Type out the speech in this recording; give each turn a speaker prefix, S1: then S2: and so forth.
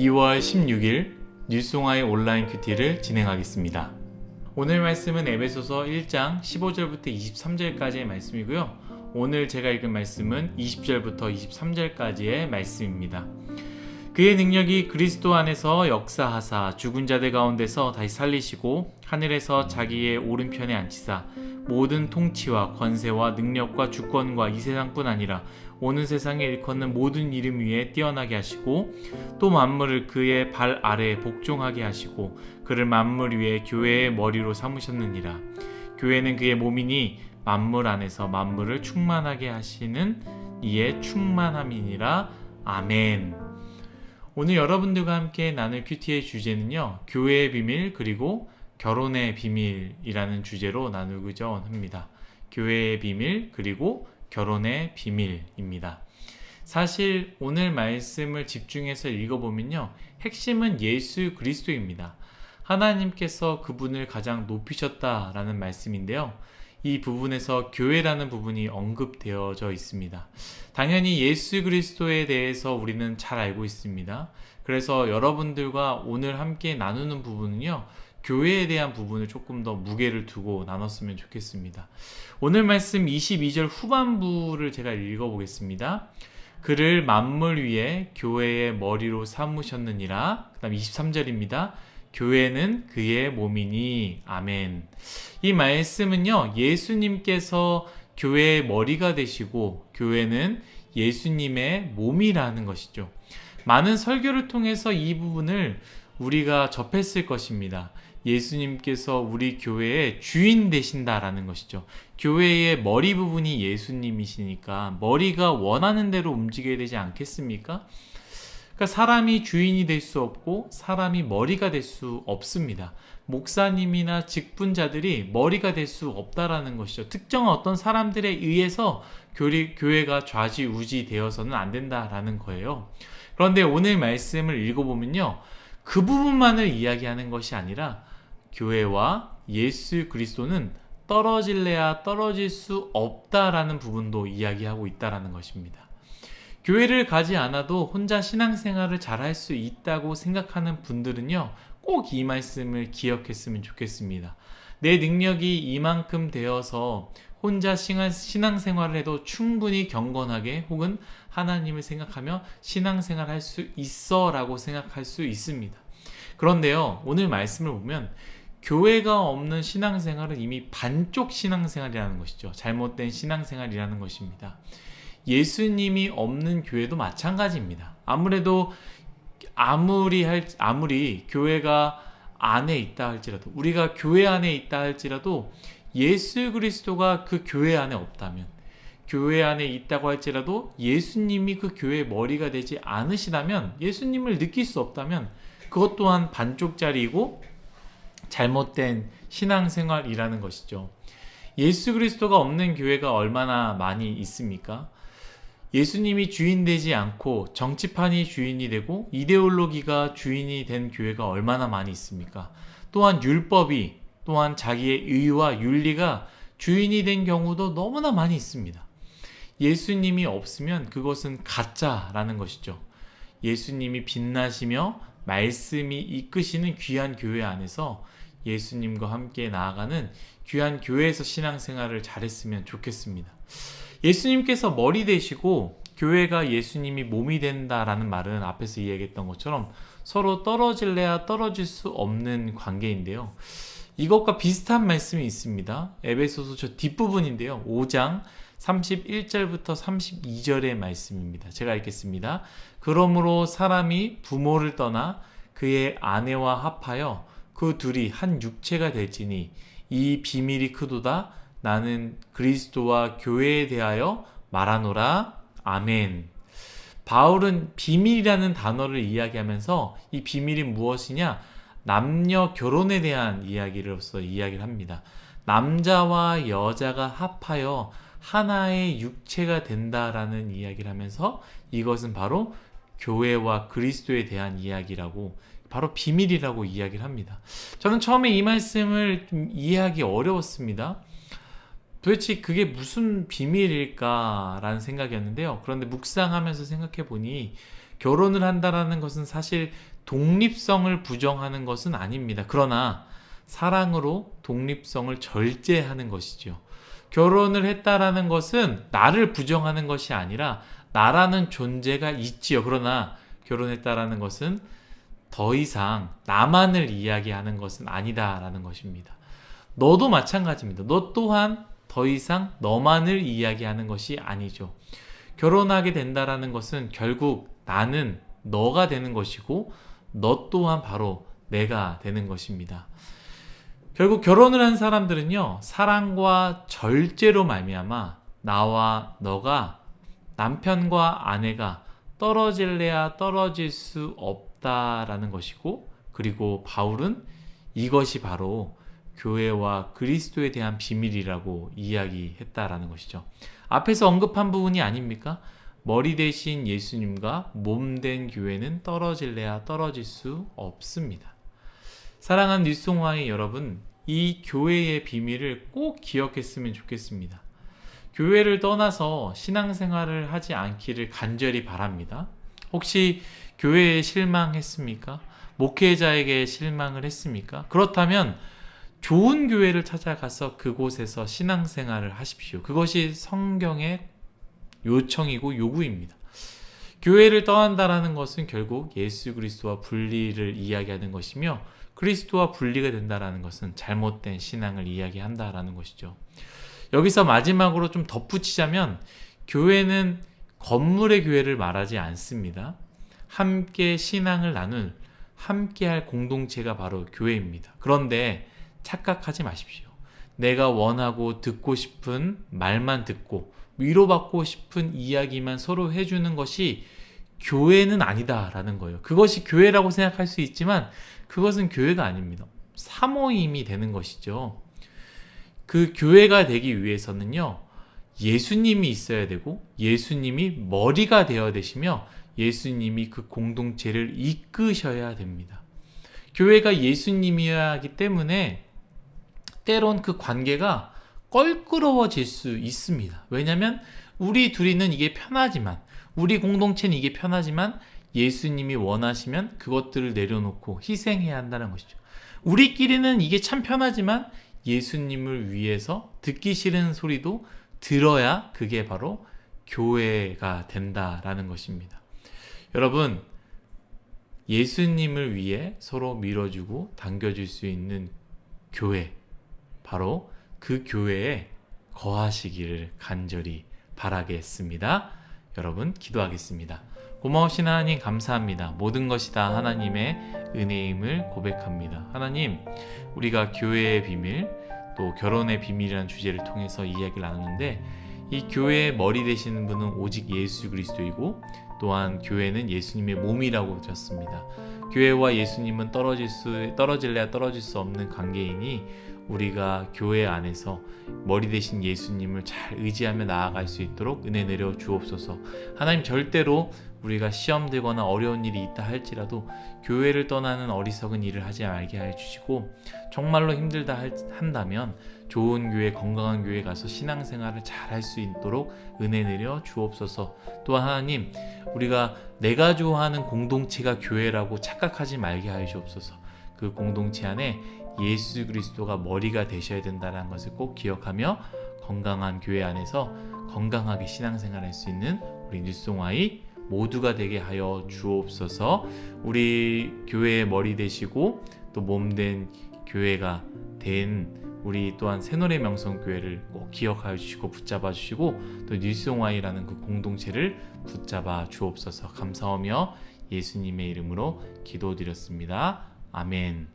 S1: 2월 16일 뉴송아의 온라인 큐티를 진행하겠습니다. 오늘 말씀은 에베소서 1장 15절부터 23절까지의 말씀이고요. 오늘 제가 읽은 말씀은 20절부터 23절까지의 말씀입니다. 그의 능력이 그리스도 안에서 역사하사 죽은 자들 가운데서 다시 살리시고 하늘에서 자기의 오른편에 앉히사 모든 통치와 권세와 능력과 주권과 이 세상뿐 아니라 오는 세상에 일컫는 모든 이름 위에 뛰어나게 하시고 또 만물을 그의 발 아래에 복종하게 하시고 그를 만물 위에 교회의 머리로 삼으셨느니라. 교회는 그의 몸이니 만물 안에서 만물을 충만하게 하시는 이의 충만함이니라. 아멘. 오늘 여러분들과 함께 나눌 큐티의 주제는요, 교회의 비밀 그리고 결혼의 비밀이라는 주제로 나누고자 합니다. 교회의 비밀 그리고 결혼의 비밀입니다. 사실 오늘 말씀을 집중해서 읽어보면요, 핵심은 예수 그리스도입니다. 하나님께서 그분을 가장 높이셨다라는 말씀인데요, 이 부분에서 교회라는 부분이 언급되어져 있습니다. 당연히 예수 그리스도에 대해서 우리는 잘 알고 있습니다. 그래서 여러분들과 오늘 함께 나누는 부분은요, 교회에 대한 부분을 조금 더 무게를 두고 나눴으면 좋겠습니다. 오늘 말씀 22절 후반부를 제가 읽어보겠습니다. 그를 만물 위에 교회의 머리로 삼으셨느니라. 그 다음 23절입니다. 교회는 그의 몸이니. 아멘. 이 말씀은요, 예수님께서 교회의 머리가 되시고 교회는 예수님의 몸이라는 것이죠. 많은 설교를 통해서 이 부분을 우리가 접했을 것입니다. 예수님께서 우리 교회의 주인 되신다라는 것이죠. 교회의 머리 부분이 예수님이시니까 머리가 원하는 대로 움직여야 되지 않겠습니까? 그러니까 사람이 주인이 될 수 없고 사람이 머리가 될 수 없습니다. 목사님이나 직분자들이 머리가 될 수 없다라는 것이죠. 특정 어떤 사람들에 의해서 교회가 좌지우지 되어서는 안 된다라는 거예요. 그런데 오늘 말씀을 읽어보면요, 그 부분만을 이야기하는 것이 아니라 교회와 예수 그리스도는 떨어질래야 떨어질 수 없다라는 부분도 이야기하고 있다라는 것입니다. 교회를 가지 않아도 혼자 신앙생활을 잘할 수 있다고 생각하는 분들은요, 꼭 이 말씀을 기억했으면 좋겠습니다. 내 능력이 이만큼 되어서 혼자 신앙생활을 해도 충분히 경건하게 혹은 하나님을 생각하며 신앙생활을 할 수 있어 라고 생각할 수 있습니다. 그런데요, 오늘 말씀을 보면 교회가 없는 신앙생활은 이미 반쪽 신앙생활이라는 것이죠. 잘못된 신앙생활이라는 것입니다. 예수님이 없는 교회도 마찬가지입니다. 아무래도 아무리 교회가 안에 있다 할지라도, 우리가 교회 안에 있다 할지라도 예수 그리스도가 그 교회 안에 없다면, 교회 안에 있다고 할지라도 예수님이 그 교회의 머리가 되지 않으시다면, 예수님을 느낄 수 없다면 그것 또한 반쪽짜리이고 잘못된 신앙생활이라는 것이죠. 예수 그리스도가 없는 교회가 얼마나 많이 있습니까? 예수님이 주인 되지 않고 정치판이 주인이 되고 이데올로기가 주인이 된 교회가 얼마나 많이 있습니까? 또한 율법이, 또한 자기의 의와 윤리가 주인이 된 경우도 너무나 많이 있습니다. 예수님이 없으면 그것은 가짜라는 것이죠. 예수님이 빛나시며 말씀이 이끄시는 귀한 교회 안에서 예수님과 함께 나아가는 귀한 교회에서 신앙생활을 잘했으면 좋겠습니다. 예수님께서 머리 되시고 교회가 예수님이 몸이 된다라는 말은 앞에서 이야기했던 것처럼 서로 떨어질래야 떨어질 수 없는 관계인데요. 이것과 비슷한 말씀이 있습니다. 에베소서 저 뒷부분인데요. 5장 31절부터 32절의 말씀입니다. 제가 읽겠습니다. 그러므로 사람이 부모를 떠나 그의 아내와 합하여 그 둘이 한 육체가 될지니 이 비밀이 크도다. 나는 그리스도와 교회에 대하여 말하노라. 아멘. 바울은 비밀이라는 단어를 이야기하면서 이 비밀이 무엇이냐? 남녀 결혼에 대한 이야기로서 이야기를 합니다. 남자와 여자가 합하여 하나의 육체가 된다라는 이야기를 하면서 이것은 바로 교회와 그리스도에 대한 이야기라고, 바로 비밀이라고 이야기를 합니다. 저는 처음에 이 말씀을 좀 이해하기 어려웠습니다. 도대체 그게 무슨 비밀일까라는 생각이었는데요. 그런데 묵상하면서 생각해 보니 결혼을 한다라는 것은 사실 독립성을 부정하는 것은 아닙니다. 그러나 사랑으로 독립성을 절제하는 것이죠. 결혼을 했다라는 것은 나를 부정하는 것이 아니라 나라는 존재가 있지요. 그러나 결혼했다라는 것은 더 이상 나만을 이야기하는 것은 아니다라는 것입니다. 너도 마찬가지입니다. 너 또한 더 이상 너만을 이야기하는 것이 아니죠. 결혼하게 된다라는 것은 결국 나는 너가 되는 것이고 너 또한 바로 내가 되는 것입니다. 결국 결혼을 한 사람들은요, 사랑과 절제로 말미암아 나와 너가, 남편과 아내가 떨어질래야 떨어질 수 없다라는 것이고, 그리고 바울은 이것이 바로 교회와 그리스도에 대한 비밀이라고 이야기했다라는 것이죠. 앞에서 언급한 부분이 아닙니까? 머리 대신 예수님과 몸된 교회는 떨어질래야 떨어질 수 없습니다. 사랑하는 뉴송화의 여러분, 이 교회의 비밀을 꼭 기억했으면 좋겠습니다. 교회를 떠나서 신앙생활을 하지 않기를 간절히 바랍니다. 혹시 교회에 실망했습니까? 목회자에게 실망을 했습니까? 그렇다면 좋은 교회를 찾아가서 그곳에서 신앙생활을 하십시오. 그것이 성경의 요청이고 요구입니다. 교회를 떠난다라는 것은 결국 예수 그리스도와 분리를 이야기하는 것이며, 그리스도와 분리가 된다라는 것은 잘못된 신앙을 이야기한다라는 것이죠. 여기서 마지막으로 좀 덧붙이자면, 교회는 건물의 교회를 말하지 않습니다. 함께 신앙을 나눌, 함께 할 공동체가 바로 교회입니다. 그런데 착각하지 마십시오. 내가 원하고 듣고 싶은 말만 듣고 위로받고 싶은 이야기만 서로 해주는 것이 교회는 아니다라는 거예요. 그것이 교회라고 생각할 수 있지만 그것은 교회가 아닙니다. 사모임이 되는 것이죠. 그 교회가 되기 위해서는요, 예수님이 있어야 되고 예수님이 머리가 되어야 되시며 예수님이 그 공동체를 이끄셔야 됩니다. 교회가 예수님이어야 하기 때문에 때론 그 관계가 껄끄러워질 수 있습니다. 왜냐하면 우리 둘이는 이게 편하지만, 우리 공동체는 이게 편하지만 예수님이 원하시면 그것들을 내려놓고 희생해야 한다는 것이죠. 우리끼리는 이게 참 편하지만 예수님을 위해서 듣기 싫은 소리도 들어야 그게 바로 교회가 된다라는 것입니다. 여러분, 예수님을 위해 서로 밀어주고 당겨줄 수 있는 교회, 바로 그 교회에 거하시기를 간절히 바라겠습니다. 여러분, 기도하겠습니다. 고마우신 하나님 감사합니다. 모든 것이 다 하나님의 은혜임을 고백합니다. 하나님, 우리가 교회의 비밀, 또 결혼의 비밀이라는 주제를 통해서 이야기를 나누는데, 이 교회의 머리 되시는 분은 오직 예수 그리스도이고 또한 교회는 예수님의 몸이라고 되었습니다. 교회와 예수님은 떨어질래야 떨어질 수 없는 관계이니 우리가 교회 안에서 머리 대신 예수님을 잘 의지하며 나아갈 수 있도록 은혜 내려 주옵소서. 하나님, 절대로 우리가 시험 들거나 어려운 일이 있다 할지라도 교회를 떠나는 어리석은 일을 하지 말게 하여 주시고, 정말로 힘들다 한다면 좋은 교회, 건강한 교회 가서 신앙생활을 잘 할 수 있도록 은혜 내려 주옵소서. 또한 하나님, 우리가 내가 좋아하는 공동체가 교회라고 착각하지 말게 하여 주옵소서. 그 공동체 안에 예수 그리스도가 머리가 되셔야 된다는 것을 꼭 기억하며 건강한 교회 안에서 건강하게 신앙생활할 수 있는 우리 뉴송아이 모두가 되게 하여 주옵소서. 우리 교회의 머리 되시고 또 몸된 교회가 된 우리 또한 새노래 명성교회를 꼭 기억하여 주시고 붙잡아 주시고, 또 뉴송아이라는 그 공동체를 붙잡아 주옵소서. 감사하며 예수님의 이름으로 기도드렸습니다. 아멘.